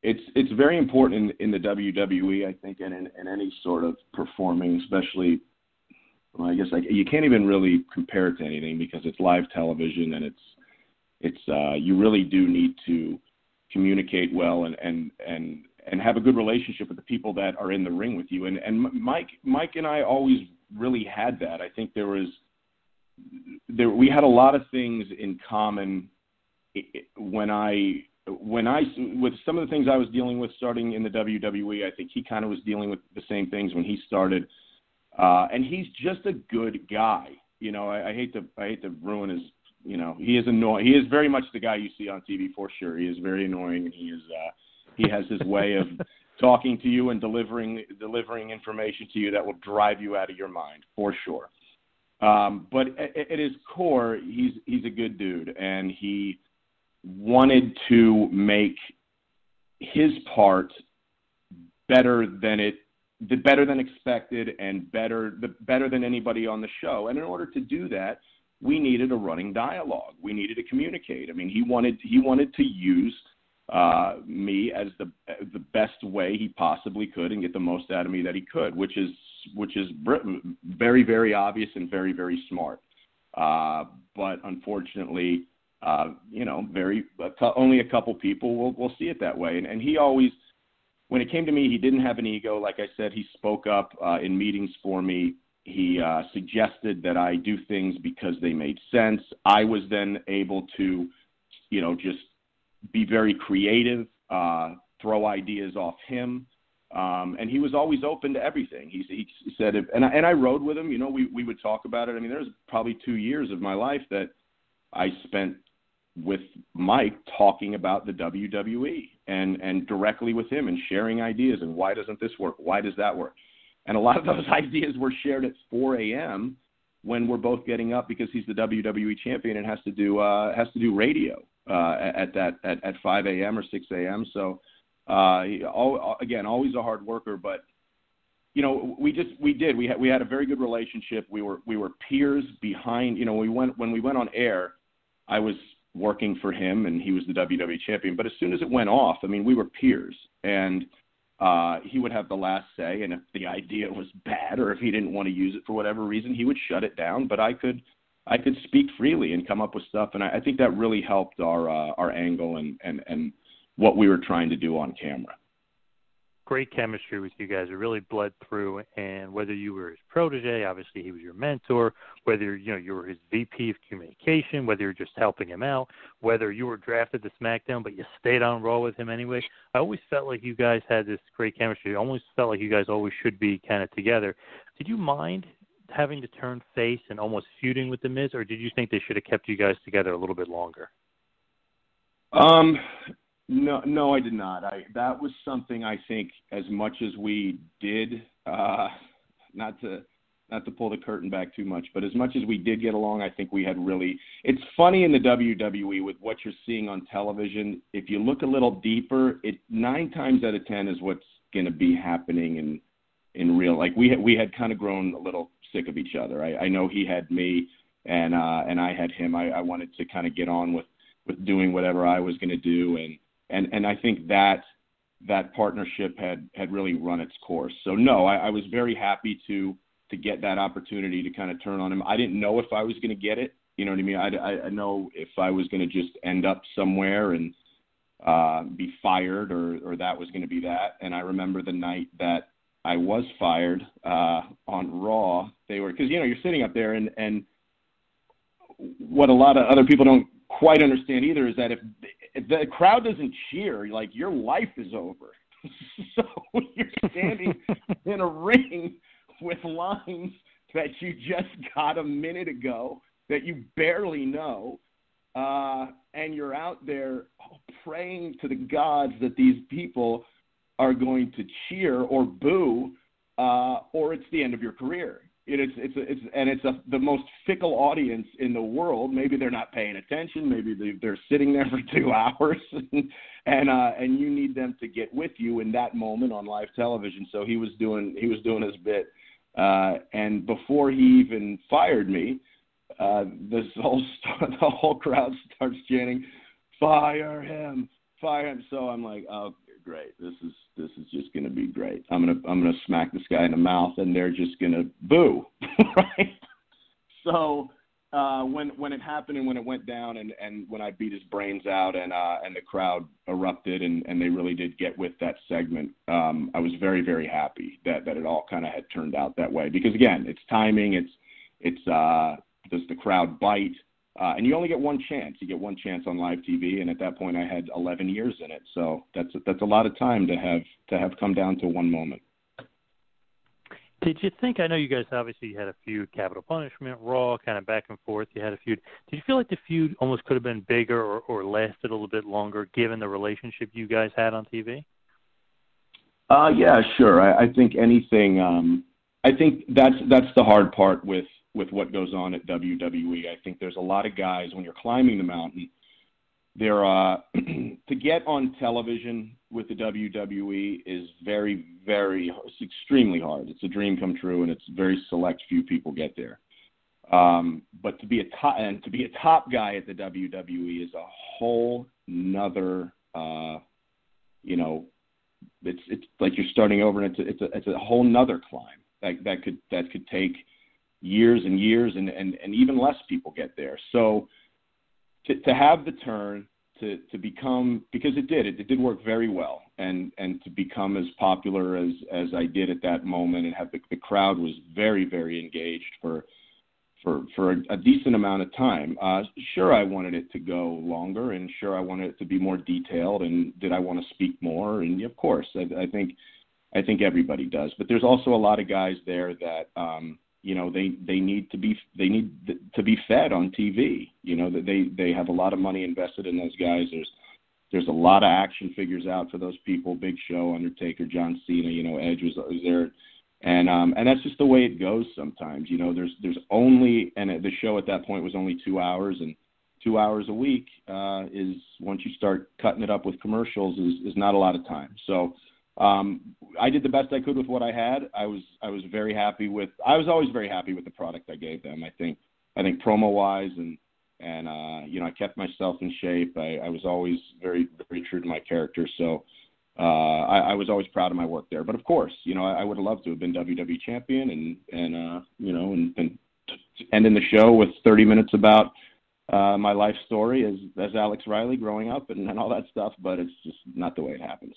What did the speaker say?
it's very important in the WWE, I think, and in any sort of performing, especially. Well, I guess you can't even really compare it to anything because it's live television, and it's you really do need to communicate well and have a good relationship with the people that are in the ring with you. And Mike and I always really had that. I think we had a lot of things in common with some of the things I was dealing with starting in the WWE. I think he kind of was dealing with the same things when he started. And he's just a good guy. I hate to ruin his, he is annoying. He is very much the guy you see on TV for sure. He is very annoying, and he has his way of talking to you and delivering information to you that will drive you out of your mind for sure. But at his core, he's a good dude, and he wanted to make his part better than expected and better than anybody on the show. And in order to do that, we needed a running dialogue. We needed to communicate. I mean, he wanted to use me as the best way he possibly could and get the most out of me that he could, which is very, very obvious and very, very smart. But unfortunately, only a couple people will see it that way. And he always, when it came to me, he didn't have an ego. Like I said, he spoke up in meetings for me. He suggested that I do things because they made sense. I was then able to, just be very creative, throw ideas off him. And he was always open to everything. He said, and I rode with him. We would talk about it. I mean, there was probably 2 years of my life that I spent with Mike talking about the WWE and directly with him and sharing ideas and why doesn't this work? Why does that work? And a lot of those ideas were shared at 4 a.m. when we're both getting up because he's the WWE champion and has to do radio at 5 a.m. or 6 a.m. So again, always a hard worker, but we had a very good relationship. We were peers behind. When we went on air, I was working for him and he was the WWE champion. But as soon as it went off, I mean, we were peers, and he would have the last say. And if the idea was bad or if he didn't want to use it for whatever reason, he would shut it down. But I could speak freely and come up with stuff. And I think that really helped our angle and what we were trying to do on camera. Great chemistry with you guys. It really bled through, and whether you were his protege, obviously he was your mentor, whether you were his VP of communication, whether you're just helping him out, whether you were drafted to SmackDown but you stayed on Raw with him anyway, I always felt like you guys had this great chemistry. I almost felt like you guys always should be kind of together. Did you mind having to turn face and almost feuding with The Miz, or did you think they should have kept you guys together a little bit longer? No, I did not. That was something I think as much as we did, not to pull the curtain back too much, but as much as we did get along, I think we had really, it's funny in the WWE with what you're seeing on television. If you look a little deeper, 9 times out of 10 is what's going to be happening in real. Like we had kind of grown a little sick of each other. I know he had me and I had him. I wanted to kind of get on with doing whatever I was going to do. And I think that partnership had really run its course. So no, I was very happy to get that opportunity to kind of turn on him. I didn't know if I was going to get it. You know what I mean? I know if I was going to just end up somewhere and be fired or that was going to be that. And I remember the night that I was fired on Raw, because you're sitting up there and what a lot of other people don't quite understand either is that if the crowd doesn't cheer, like, your life is over. So you're standing in a ring with lines that you just got a minute ago that you barely know, and you're out there praying to the gods that these people are going to cheer or boo, or it's the end of your career. It's the most fickle audience in the world. Maybe they're not paying attention. Maybe they're sitting there for 2 hours, and you need them to get with you in that moment on live television. So he was doing his bit, and before he even fired me, the whole crowd starts chanting, "Fire him, fire him!" So I'm like, "Oh, great. This is just going to be great. I'm gonna smack this guy in the mouth, and they're just going to boo, right? So when it happened and when it went down and when I beat his brains out and the crowd erupted and they really did get with that segment, I was very, very happy that it all kind of had turned out that way. Because, again, it's timing. It's does the crowd bite? And you only get one chance. You get one chance on live TV, and at that point I had 11 years in it. So that's a lot of time to have come down to one moment. Did you think, I know you guys obviously had a feud, Capital Punishment, Raw, kind of back and forth. You had a feud. Did you feel like the feud almost could have been bigger or lasted a little bit longer given the relationship you guys had on TV? Yeah, sure. I think anything. I think that's the hard part with what goes on at WWE. I think there's a lot of guys when you're climbing the mountain. They're to get on television with the WWE is very, very. It's extremely hard. It's a dream come true, and it's very select few people get there. But to be a top guy at the WWE is a whole nother. It's like you're starting over, and it's a whole nother climb that could take years and years, and even less people get there. So to have the turn to become, because it did work very well, and to become as popular as I did at that moment, and have the crowd was very, very engaged for a decent amount of time. Sure, I wanted it to go longer, and sure, I wanted it to be more detailed, and did I want to speak more? And of course, I think everybody does. But there's also a lot of guys there that they need to be fed on TV. That they have a lot of money invested in those guys. There's a lot of action figures out for those people. Big Show, Undertaker, John Cena. Edge was there. And that's just the way it goes sometimes. There's only, and the show at that point was only 2 hours, and 2 hours a week is, once you start cutting it up with commercials, is not a lot of time. So I did the best I could with what I had. I was very happy with. I was always very happy with the product I gave them. I think promo wise and I kept myself in shape. I was always very, very true to my character. So. I was always proud of my work there, but of course, I would have loved to have been WWE champion and ending the show with 30 minutes about my life story as Alex Riley growing up and all that stuff. But it's just not the way it happens.